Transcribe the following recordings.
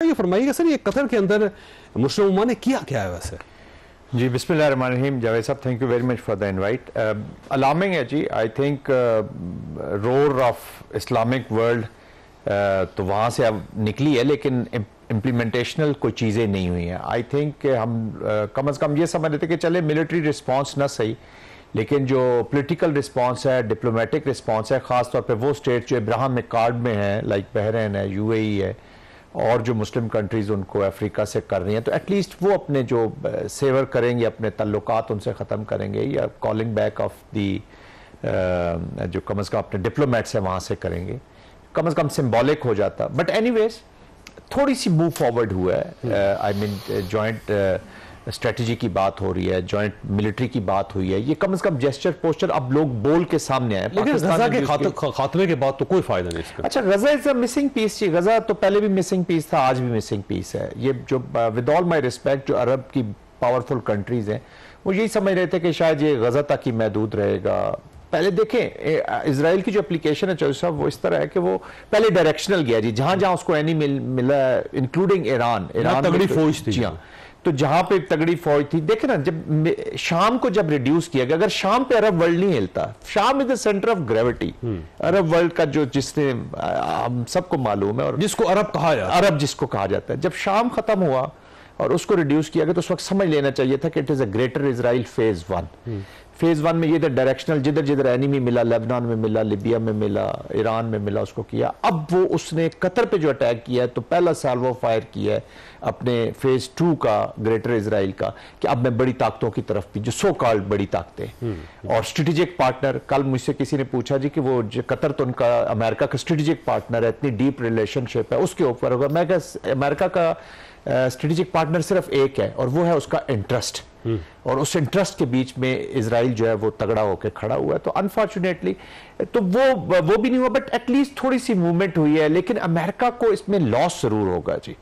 ये फरमाइएगा सर, ये कतर के अंदर मुस्लिम उम्मा ने किया क्या है वैसे? जी बिस्मिल्लाहिर्रहमानिर्रहीम। Javed Sahab, thank you very much for the invite. Alarming है जी, I think roar of Islamic world तो वहाँ से अब निकली है, लेकिन इम्प्लीमेंटेशनल कोई चीज़ें नहीं हुई हैं। आई थिंक हम कम अज़ कम ये समझ लेते कि चले मिलिट्री रिस्पॉन्स ना सही, लेकिन जो पॉलिटिकल रिस्पॉन्स है, डिप्लोमेटिक रिस्पॉन्स है, ख़ास तौर पे वो स्टेट जो इब्राहिम कार्ड में है, लाइक बहरीन है, यूएई है, और जो मुस्लिम कंट्रीज़ उनको अफ्रीका से कर रही हैं, तो एटलीस्ट वो अपने जो सेवर करेंगे, अपने तल्लुकात उनसे ख़त्म करेंगे, या कॉलिंग बैक ऑफ दी जो कम अज़ कम अपने डिप्लोमेट्स हैं वहाँ से करेंगे, कम अज़ कम सिम्बॉलिक हो जाता। बट एनीवेज थोड़ी सी मूव फॉरवर्ड हुआ है। आई मीन जॉइंट स्ट्रेटजी की बात हो रही है, जॉइंट मिलिट्री की बात हुई है, ये कम से कम जेस्चर पोस्टर अब लोग बोल के सामने आए। लेकिन गजा के खात्मे के बाद तो कोई फायदा नहीं इसका। अच्छा, गजा इज अ मिसिंग पीस जी। गजा तो पहले भी मिसिंग पीस था, आज भी मिसिंग पीस है। ये जो विद ऑल माई रिस्पेक्ट जो अरब की पावरफुल कंट्रीज हैं, वो यही समझ रहे थे कि शायद ये गजा तक ही महदूद रहेगा। पहले देखें इजराइल की जो एप्लीकेशन है चौधरी साहब, वो इस तरह है कि वो पहले डायरेक्शनल गया जी, जहां जहां उसको एनी मिला, इंक्लूडिंग ईरान तगड़ी फौज थी। हाँ, तो जहां पे तगड़ी फौज थी, देखे ना, जब शाम को जब रिड्यूस किया गया, अगर शाम पे अरब वर्ल्ड नहीं हिलता, शाम is the centre of gravity Arab world का, जो जिसने हम सबको मालूम है, और जिसको अरब कहा जाता है, अरब जिसको कहा जाता है, जब शाम खत्म हुआ और उसको रिड्यूस किया गया, तो उस वक्त समझ लेना चाहिए था कि it is a greater Israel phase 1। Phase 1 में ये था डायरेक्शनल, जिधर जिधर एनिमी मिला, लेबनान में मिला, लिबिया में मिला, ईरान में मिला, उसको किया। अब वो उसने कतर पे जो अटैक किया है, तो पहला साल्वो फायर किया है अपने फेज 2 का, ग्रेटर इजराइल का, कि अब मैं बड़ी ताकतों की तरफ भी, जो सो कॉल्ड बड़ी ताकतें और स्ट्रेटेजिक पार्टनर। कल मुझसे किसी ने पूछा जी कि वो कतर तो उनका अमेरिका का स्ट्रेटेजिक पार्टनर है, इतनी डीप रिलेशनशिप है, उसके ऊपर होगा। मैं कहा अमेरिका का स्ट्रेटेजिक पार्टनर सिर्फ एक है, और वो है उसका इंटरेस्ट, और उस इंटरेस्ट के बीच में इजराइल जो है वो तगड़ा होकर खड़ा हुआ है। तो अनफॉर्चुनेटली तो वो भी नहीं हुआ, बट एटलीस्ट थोड़ी सी मूवमेंट हुई है। लेकिन अमेरिका को इसमें लॉस जरूर होगा जी,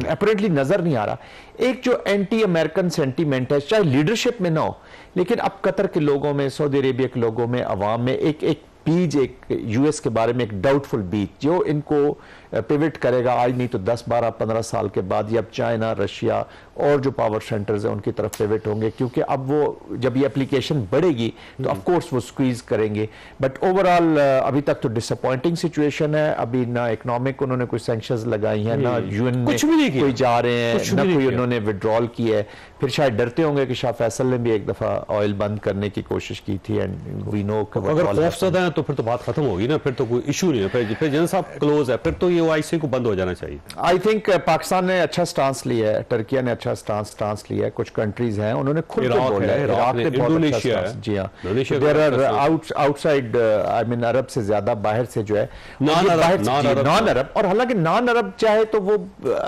अपरेंटली नजर नहीं आ रहा। एक जो एंटी अमेरिकन सेंटीमेंट है, चाहे लीडरशिप में ना हो, लेकिन अब कतर के लोगों में, सऊदी अरेबिया के लोगों में, अवाम में एक बीज, एक यूएस के बारे में एक डाउटफुल बीज जो इनको पिवट करेगा आज नहीं तो 10, 12, 15 साल के बाद। ये अब चाइना, रशिया और जो पावर सेंटर्स हैं उनकी तरफ पिवट होंगे, क्योंकि अब वो जब ये एप्लीकेशन बढ़ेगी तो ऑफ कोर्स वो स्क्वीज करेंगे। बट ओवरऑल अभी तक तो डिसअपॉइंटिंग सिचुएशन है। अभी ना इकोनॉमिक उन्होंने कोई सैंक्शंस लगाई हैं, ना यूएन में कोई जा रहे हैं, ना कोई उन्होंने विड्रॉल की है। फिर शायद डरते होंगे कि शाह फैसल ने भी एक दफा ऑयल बंद करने की कोशिश की थी, एंड वी नो अगर खौफजदा है तो फिर तो बात खत्म होगी ना, फिर तो कोई इशू नहीं है, फिर जनरल साहब क्लोज है, फिर तो ये ओआईसी को बंद हो जाना चाहिए। आई थिंक पाकिस्तान ने अच्छा स्टांस लिया है, टर्किया ने अच्छा स्टांस लिया है, कुछ कंट्रीज हैं उन्होंने खुद बोला है, इराक ने इंडोनेशिया है, जी हाँ, there are outside, I mean अरब से ज्यादा बाहर से जो है नॉन अरब, और हालांकि नॉन अरब चाहे तो वो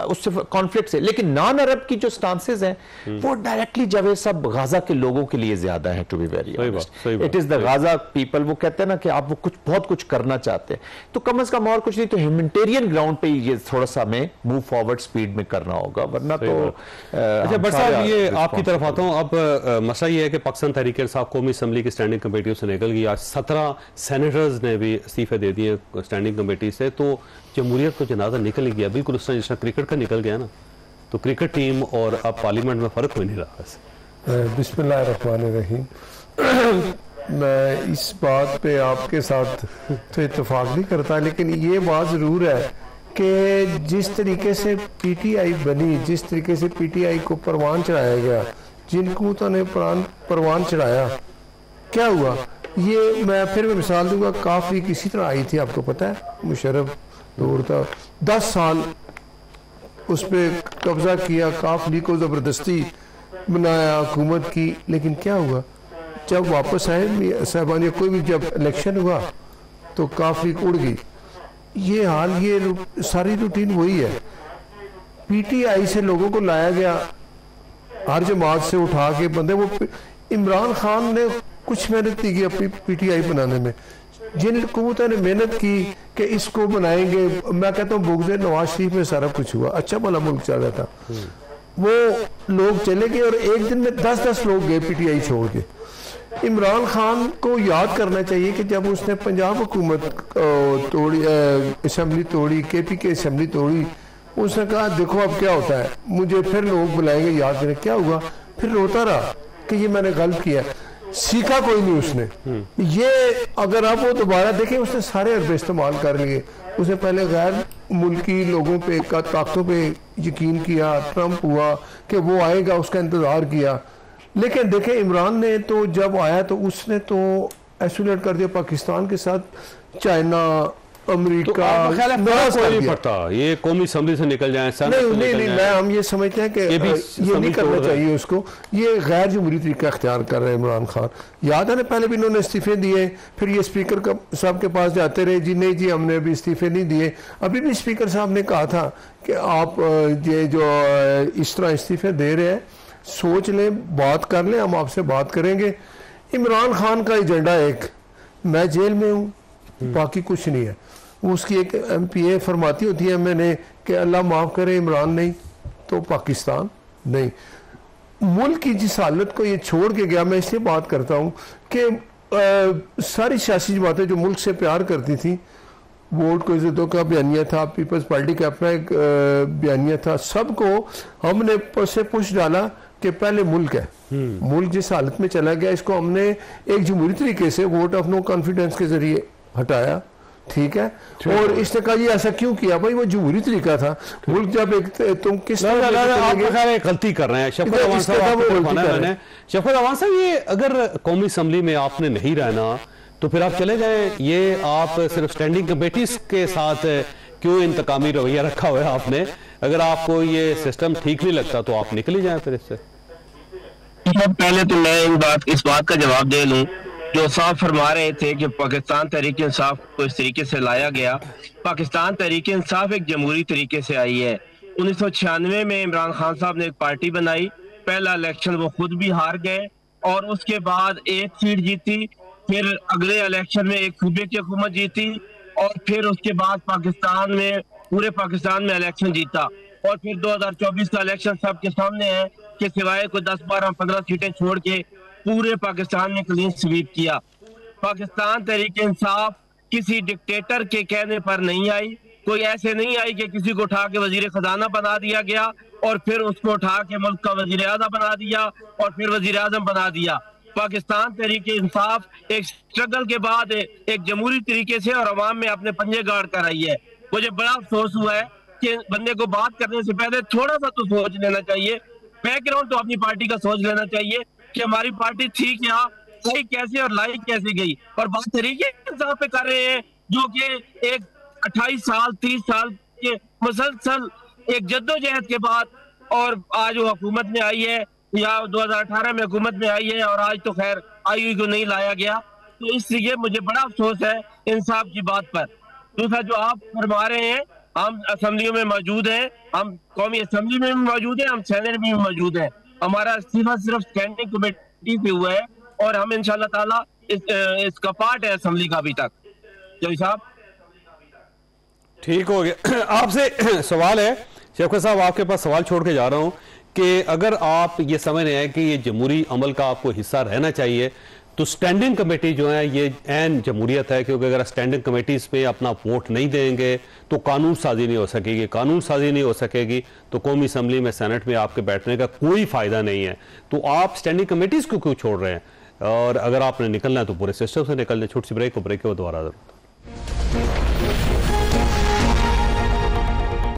उससे कॉन्फ्लिक्ट से, लेकिन नॉन अरब की जो स्टांसेस हैं वो डायरेक्टली जावेद साहब गाजा के लोगों के लिए ज्यादा है, to be very honest. It is the Gaza people, वो कहते हैं ना कि आप वो कुछ बहुत कुछ करना चाहते हैं, तो कम से कम और कुछ नहीं तो ह्यूमैनिटेरियन ग्राउंड पे ये थोड़ा सा हमें मूव फॉरवर्ड स्पीड में करना होगा, वरना तो अच्छा। बट साहब ये आपकी तरफ आता हूँ। अब मसला ये है कि पाकिस्तान तहरीक इंसाफ कौमी असम्बली की स्टैंडिंग कमेटियों से निकल गई। आज 17 सेनेटर्स ने भी इस्तीफे दे दिए स्टैंडिंग कमेटी से, तो जमहूरियत को जनाजा निकल ही गया, बिल्कुल उस तरह जिस तरह क्रिकेट का निकल गया ना, तो क्रिकेट टीम और अब पार्लियामेंट में फर्क हो नहीं रहा। बिस्मिल्लाहिर्रहमानिर्रहीम। मैं इस बात पे आपके साथ तो इत्तेफाक नहीं करता, लेकिन ये बात ज़रूर है कि जिस तरीके से पीटीआई बनी, जिस तरीके से पीटीआई को परवान चढ़ाया गया, जिन कूतों ने परवान चढ़ाया, क्या हुआ? ये मैं फिर मैं मिसाल दूंगा, काफ़ी किसी तरह आई थी, आपको पता है, मुशर्रफ दौर था, 10 साल उस पर कब्जा किया, काफ लीग को ज़बरदस्ती बनाया, हुकूमत की, लेकिन क्या हुआ? जब वापस आए साहबान, कोई भी जब इलेक्शन हुआ तो काफ़ी उड़ गई। ये हाल, ये सारी रूटीन वही है। पीटीआई से लोगों को लाया गया, हर जमात से उठा के बंदे, वो इमरान खान ने कुछ मेहनत नहीं की अपनी पीटीआई बनाने में, जिन हुकूमतों ने मेहनत की कि इसको बनाएंगे। मैं कहता हूँ बुग़्ज़ नवाज शरीफ में सारा कुछ हुआ, अच्छा भला मुल्क चल रहा था, वो लोग चले गए और एक दिन में 10-10 लोग गए पीटीआई छोड़ के। इमरान खान को याद करना चाहिए कि जब उसने पंजाब हुकूमत तोड़ी, असम्बली तोड़ी, केपी के असम्बली तोड़ी, उसने कहा देखो अब क्या होता है, मुझे फिर लोग बुलाएंगे याद करें क्या हुआ, फिर रोता रहा कि ये मैंने गलत किया। सीखा कोई नहीं उसने। ये अगर आप वो दोबारा देखें, उसने सारे अरबे इस्तेमाल कर लिए। उसने पहले गैर मुल्की लोगों पे का ताकतों पे यकीन किया, ट्रंप हुआ कि वो आएगा, उसका इंतजार किया। लेकिन देखें इमरान ने तो जब आया तो उसने तो एसोसिएट कर दिया पाकिस्तान के साथ, चाइना, अमेरिका। तो ख्याल है कोई नहीं पड़ता ये कौमी असम्बली से निकल जाए, नहीं, हम ये समझते हैं कि ये नहीं करना चाहिए उसको। ये गैर जमहूरी तरीका अख्तियार कर रहे हैं इमरान खान। याद है ना पहले भी इन्होंने इस्तीफे दिए, फिर ये स्पीकर साहब के पास जाते रहे, जी नहीं जी हमने अभी इस्तीफे नहीं दिए। अभी भी स्पीकर साहब ने कहा था कि आप ये जो इस तरह इस्तीफे दे रहे हैं सोच लें, बात कर लें, हम आपसे बात करेंगे। इमरान खान का एजेंडा एक, मैं जेल में हूँ, बाकी कुछ नहीं है। उसकी एक MPA फरमाती होती है मैंने कि अल्लाह माफ़ करे इमरान नहीं तो पाकिस्तान नहीं। मुल्क की जिस हालत को ये छोड़ के गया, मैं इसलिए बात करता हूँ कि सारी सियासी जमातें जो मुल्क से प्यार करती थी, वोट को इज्जतों का बयानिया था, पीपल्स पार्टी का अपना एक बयानिया था, सबको हमने से पुश डाला कि पहले मुल्क है। मुल्क जिस हालत में चला गया इसको हमने एक जमहूरी तरीके से वोट ऑफ नो कॉन्फिडेंस के जरिए हटाया, ठीक है। और इसने कहा ये ऐसा क्यों किया, भाई वो जमहूरी तरीका था। मुल्क जब एक तुम किस गलती कर रहे हैं शफकत अवान साहब, ये अगर कौमी असम्बली में आपने नहीं रहना तो फिर आप चले जाएं। ये आप सिर्फ स्टैंडिंग कमेटीज के साथ क्यों इंतकामी रवैया रखा हुआ है आपने? अगर आपको ये सिस्टम ठीक नहीं लगता तो आप निकल ही जाएं फिर इससे। पहले तो मैं इस बात का जवाब दे लूं, जो साहब फरमा रहे थे कि पाकिस्तान तहरीक इंसाफ को इस तरीके से लाया गया। पाकिस्तान तहरीक इंसाफ एक जमहूरी तरीके से आई है। 1996 में इमरान खान साहब ने एक पार्टी बनाई, पहला इलेक्शन वो खुद भी हार गए और उसके बाद एक सीट जीती, फिर अगले इलेक्शन में एक सूबे की हुकूमत जीती और फिर उसके बाद पाकिस्तान में पूरे पाकिस्तान में इलेक्शन जीता। और फिर 2024 का इलेक्शन सबके सामने है कि सिवाय कोई 10, 12, 15 सीटें छोड़ के पूरे पाकिस्तान में क्लीन स्वीप किया। पाकिस्तान तहरीक इंसाफ किसी डिक्टेटर के कहने पर नहीं आई, कोई ऐसे नहीं आई कि किसी को उठा के वजीर खजाना बना दिया गया और फिर उसको उठा के मुल्क का वजीर आज़म बना दिया और फिर वजीर आज़म बना दिया। पाकिस्तान तहरीक इंसाफ एक स्ट्रगल के बाद एक जमहूरी तरीके से और अवाम में अपने पंजे गाड़ कर आई है। मुझे बड़ा अफसोस हुआ है कि बंदे को बात करने से पहले थोड़ा सा तो सोच लेना चाहिए, बैकग्राउंड तो अपनी पार्टी का सोच लेना चाहिए कि हमारी पार्टी थी क्या, आई कैसे और लाई कैसे गई। और बात तरीके इंसाफ पे कर रहे हैं जो कि एक 28 साल 30 साल के मुसलसल एक जद्दोजहद के बाद और आज वो हुकूमत में आई है या 2018 में हुकूमत में आई है और आज तो खैर आई हुई को नहीं लाया गया। तो इसलिए मुझे बड़ा अफसोस है इंसाफ की बात पर। दूसरा जो आप फरमा रहे हैं, हम असम्बलियों में मौजूद हैं, हम कौमी असम्बली में भी मौजूद हैं, हम सेनेट में भी मौजूद हैं। हमारा इस्तीफा सिर्फ स्टैंडिंग कमेटी से हुआ है और हम इंशाल्लाह ताला इसका पार्ट है असम्बली का अभी तक। जय साहब ठीक हो गया। आपसे सवाल है शफकत साहब, आपके पास सवाल छोड़ के जा रहा हूं कि अगर आप ये समझ रहे हैं कि ये जमहूरी अमल का आपको हिस्सा रहना चाहिए तो स्टैंडिंग कमेटी जो है ये ऐन जमहूरियत है, क्योंकि अगर स्टैंडिंग कमेटीज पे अपना वोट नहीं देंगे तो कानून साजी नहीं हो सकेगी, कानून साजी नहीं हो सकेगी तो कौमी असम्बली में सेनेट में आपके बैठने का कोई फायदा नहीं है। तो आप स्टैंडिंग कमेटीज को क्यों छोड़ रहे हैं? और अगर आपने निकलना है तो पूरे सिस्टम से निकलना। छोटी सी ब्रेक को दोबारा जरूर।